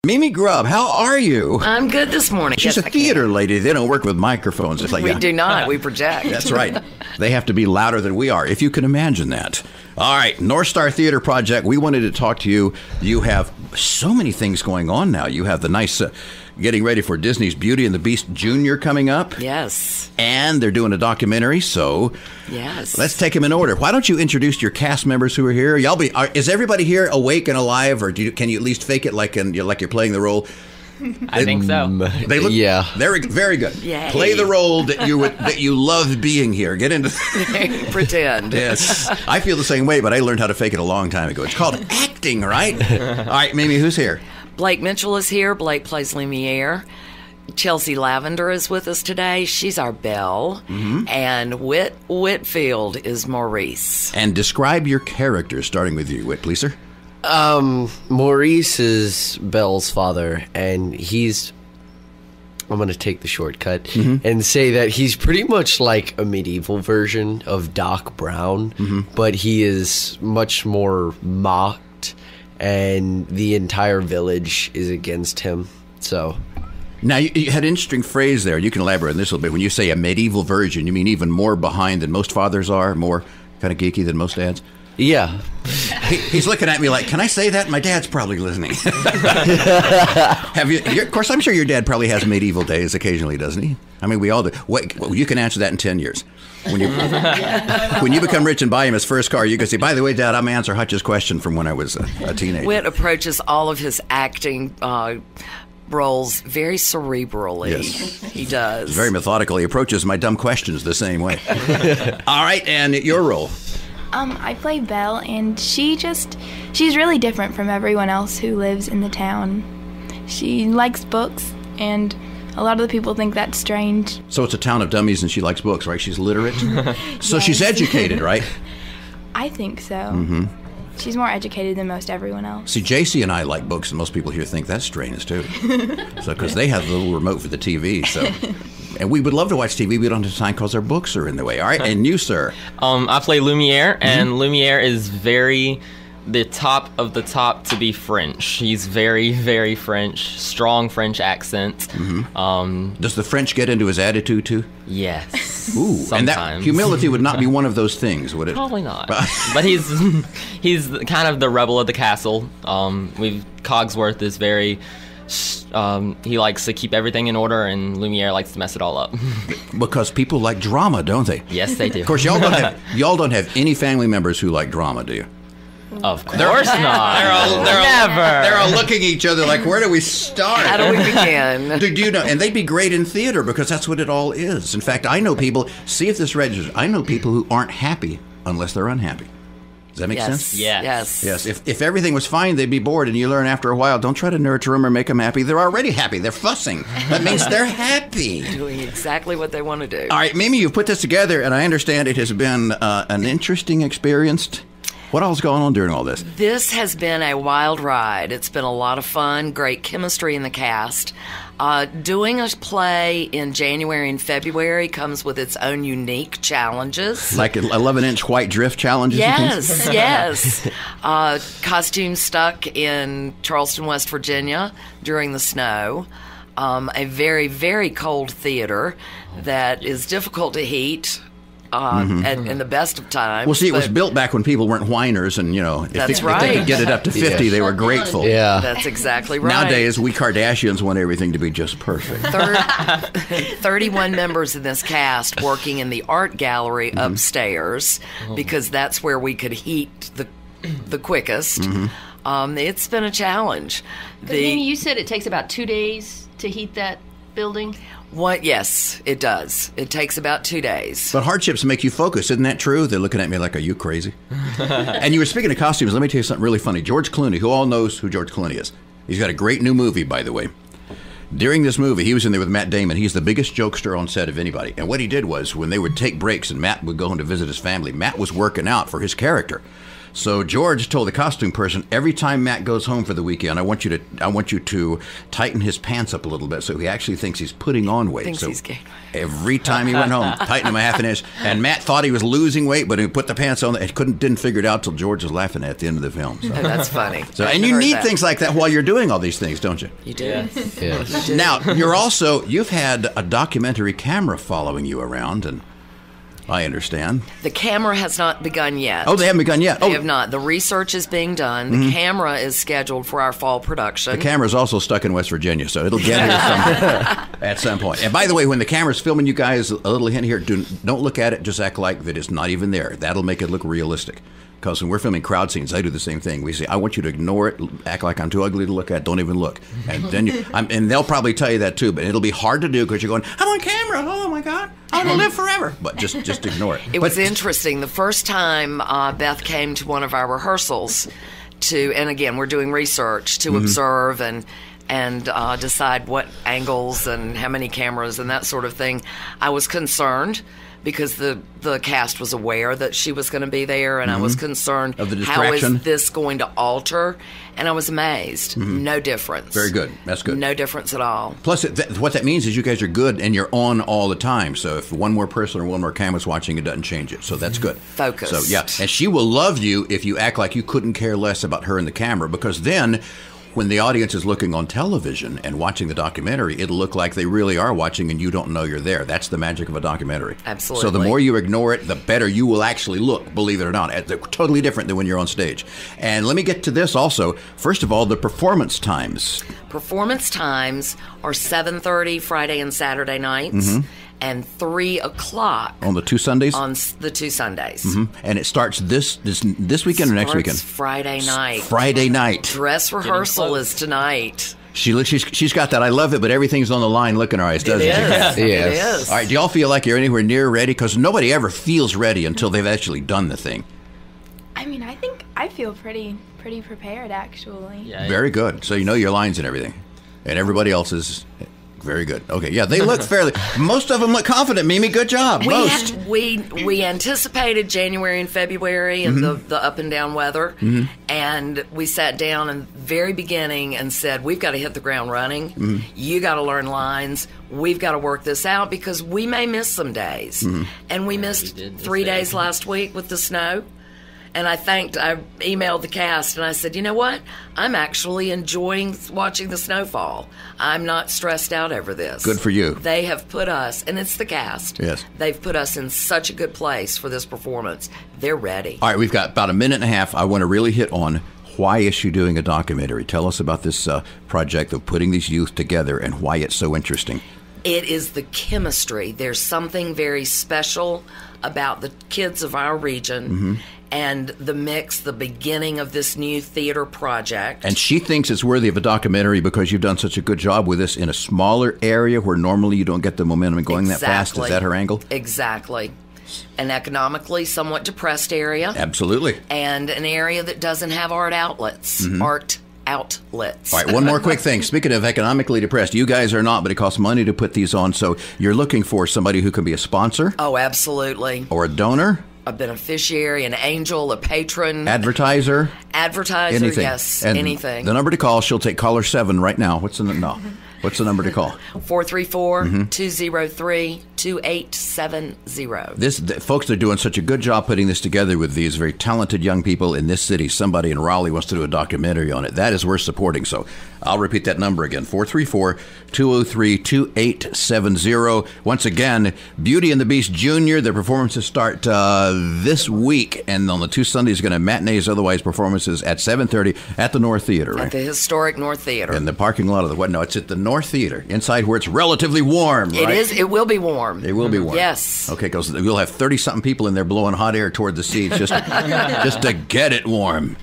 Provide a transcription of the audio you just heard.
Mimi Grubb, how are you? I'm good this morning. She's a theater lady. They don't work with microphones. It's like, we do not. We project. That's right. They have to be louder than we are, if you can imagine that. All right, North Star Theater Project. We wanted to talk to you. You have so many things going on now. You have the nice getting ready for Disney's Beauty and the Beast Jr. coming up. Yes. And they're doing a documentary, so yes. Let's take them in order. Why don't you introduce your cast members who are here? Is everybody here awake and alive, or can you at least fake it like you're playing the role? I think so. They look, very, very good. Yay. Play the role that you love being here. Get into pretend. Yes, I feel the same way, but I learned how to fake it a long time ago. It's called acting, right? All right, Mimi, who's here? Blake Mitchell is here. Blake plays Lumiere. Chelsea Lavender is with us today. She's our Belle. Mm-hmm. And Whit Whitfield is Maurice. And describe your character, starting with you, Whit, please, sir. Maurice is Belle's father, and I'm going to take the shortcut and say that he's pretty much like a medieval version of Doc Brown, but he is much more mocked, and the entire village is against him. So now, you had an interesting phrase there. You can elaborate on this a little bit. When you say a medieval version, you mean even more behind than most fathers are, more kind of geeky than most dads? Yeah. He's looking at me like, can I say that? My dad's probably listening. Have you? Of course, I'm sure your dad probably has medieval days occasionally, doesn't he? I mean, we all do. Wait, you can answer that in 10 years. When you become rich and buy him his first car, you can say, by the way, Dad, I'm going to answer Hutch's question from when I was a teenager. Whit approaches all of his acting roles very cerebrally. Yes. He does. Very methodical. He approaches my dumb questions the same way. All right, and your role? I play Belle, and she's really different from everyone else who lives in the town. She likes books, and a lot of the people think that's strange. So it's a town of dummies, and she likes books, right? She's literate? So yes. She's educated, right? I think so. Mm-hmm. She's more educated than most everyone else. See, JC and I like books, and most people here think that's strange, too. So, because they have the little remote for the TV, so... And we would love to watch TV. We don't have time because our books are in the way. All right, and you, sir? I play Lumiere, and Lumiere is very the top of the top to be French. He's very, very French, strong French accent. Mm-hmm. Does the French get into his attitude, too? Yes. Ooh, sometimes. And that humility would not be one of those things, would it? Probably not. But he's kind of the rebel of the castle. Cogsworth is very... he likes to keep everything in order, and Lumiere likes to mess it all up. Because people like drama, don't they? Yes, they do. Of course, y'all don't have any family members who like drama, do you? Of course not. They're all looking at each other like, where do we start? How do we begin? Do you know? And they'd be great in theater because that's what it all is. In fact, I know people, see if this registers, I know people who aren't happy unless they're unhappy. Does that make sense? Yes. Yes. If everything was fine, they'd be bored, and you learn after a while, don't try to nurture them or make them happy. They're already happy. They're fussing. That means they're happy. Doing exactly what they want to do. All right, Mimi, you've put this together, and I understand it has been an interesting experience. What else is going on during all this? This has been a wild ride. It's been a lot of fun, great chemistry in the cast. Doing a play in January and February comes with its own unique challenges. Like 11-inch white drift challenges? Yes, yes. Costumes stuck in Charleston, West Virginia during the snow. A very, very cold theater that is difficult to heat. In the best of times. Well, see, it was built back when people weren't whiners, and, if they could get it up to 50, they were grateful. Yeah. That's exactly right. Nowadays, we Kardashians want everything to be just perfect. 31 members in this cast working in the art gallery upstairs, because that's where we could heat the quickest. It's been a challenge. Mimi, you said it takes about 2 days to heat that building? Yes, it does. It takes about 2 days. But hardships make you focus. Isn't that true? They're looking at me like, are you crazy? And you were speaking of costumes. Let me tell you something really funny. George Clooney, who all knows who George Clooney is. He's got a great new movie, by the way. During this movie, he was in there with Matt Damon. He's the biggest jokester on set of anybody. And what he did was, when they would take breaks and Matt would go home to visit his family, Matt was working out for his character. So George told the costume person, every time Matt goes home for the weekend, I want you to tighten his pants up a little bit so he actually thinks he's putting on weight. Thinks so he's gained weight. every time he went home, tighten him a half an inch. And Matt thought he was losing weight, but he put the pants on. Didn't figure it out till George was laughing at the end of the film. So. Oh, that's funny. So, and you need things like that while you're doing all these things, don't you? You do. Yes. Now, you've had a documentary camera following you around, and I understand. The camera has not begun yet. Oh, they haven't begun yet? They have not. The research is being done. The camera is scheduled for our fall production. The camera's also stuck in West Virginia, so it'll get here at some point. And by the way, when the camera's filming you guys, a little hint here, don't look at it, just act like that it's not even there. That'll make it look realistic. Because when we're filming crowd scenes, I do the same thing. We say, I want you to ignore it, act like I'm too ugly to look at, don't even look. And then and they'll probably tell you that too, but it'll be hard to do because you're going, I'm on camera, oh my God, I want to live forever. But just ignore it. It was interesting. The first time Beth came to one of our rehearsals and again, we're doing research to observe and decide what angles and how many cameras and that sort of thing, I was concerned because the cast was aware that she was going to be there, and I was concerned, of the how distraction. is this going to alter? And I was amazed. No difference. Very good. That's good. No difference at all. Plus, what that means is you guys are good and you're on all the time. So if one more person or one more camera's watching, it doesn't change it. So that's good. Focused. So, yeah. And she will love you if you act like you couldn't care less about her and the camera, because then when the audience is looking on television and watching the documentary, it'll look like they really are watching and you don't know you're there. That's the magic of a documentary. Absolutely. So the more you ignore it, the better you will actually look, believe it or not. They're totally different than when you're on stage. And let me get to this also. First of all, the performance times. Performance times are 7:30 Friday and Saturday nights. And 3 o'clock On the 2 Sundays? on the 2 Sundays. And it starts this weekend or next weekend? Friday night. Friday night. Dress rehearsal is tonight. She's got that. I love it, but everything's on the line. Look in her eyes, doesn't It she? is. It Yes. is. All right. Do y'all feel like you're anywhere near ready? Because nobody ever feels ready until they've actually done the thing. I mean, I think I feel pretty prepared, actually. Yeah, Very good. So you know your lines and everything, and everybody else is very good. Okay. Yeah, they look fairly. Most of them look confident. Mimi, good job. Most. We anticipated January and February and the up and down weather, and we sat down in the very beginning and said, we've got to hit the ground running. You got to learn lines. We've got to work this out because we may miss some days. And we missed we did 3 days last week with the snow. And I emailed the cast and I said, you know what? I'm actually enjoying watching the snowfall. I'm not stressed out over this. Good for you. They have put us, and it's the cast. Yes. They've put us in such a good place for this performance. They're ready. All right. We've got about a minute and a half. I want to really hit on why is she doing a documentary? Tell us about this project of putting these youth together and why it's so interesting. It is the chemistry. There's something very special about the kids of our region and the mix, the beginning of this new theater project. And she thinks it's worthy of a documentary because you've done such a good job with this in a smaller area where normally you don't get the momentum going that fast. Is that her angle? Exactly. An economically somewhat depressed area. Absolutely. And an area that doesn't have art outlets. Art outlets. All right, one more quick thing. Speaking of economically depressed, you guys are not, but it costs money to put these on. So you're looking for somebody who can be a sponsor Oh, absolutely. or a donor, A beneficiary, an angel, a patron, advertiser, advertiser, anything. yes, And anything. the number to call, she'll take caller 7 right now. What's the number to call? 434-203-2870. Folks, they're doing such a good job putting this together with these very talented young people in this city. Somebody in Raleigh wants to do a documentary on it. That is worth supporting. So I'll repeat that number again, 434-203-2870. Once again, Beauty and the Beast Jr., their performances start this week. And on the 2 Sundays, going to have matinees, otherwise performances at 7:30 at the North Theater, right? At the historic North Theater. In the parking lot of no, it's at the North Theater, inside where it's relatively warm, right? It is. It will be warm. It will be warm. Yes. Okay, because we'll have 30-something people in there blowing hot air toward the seats just to get it warm.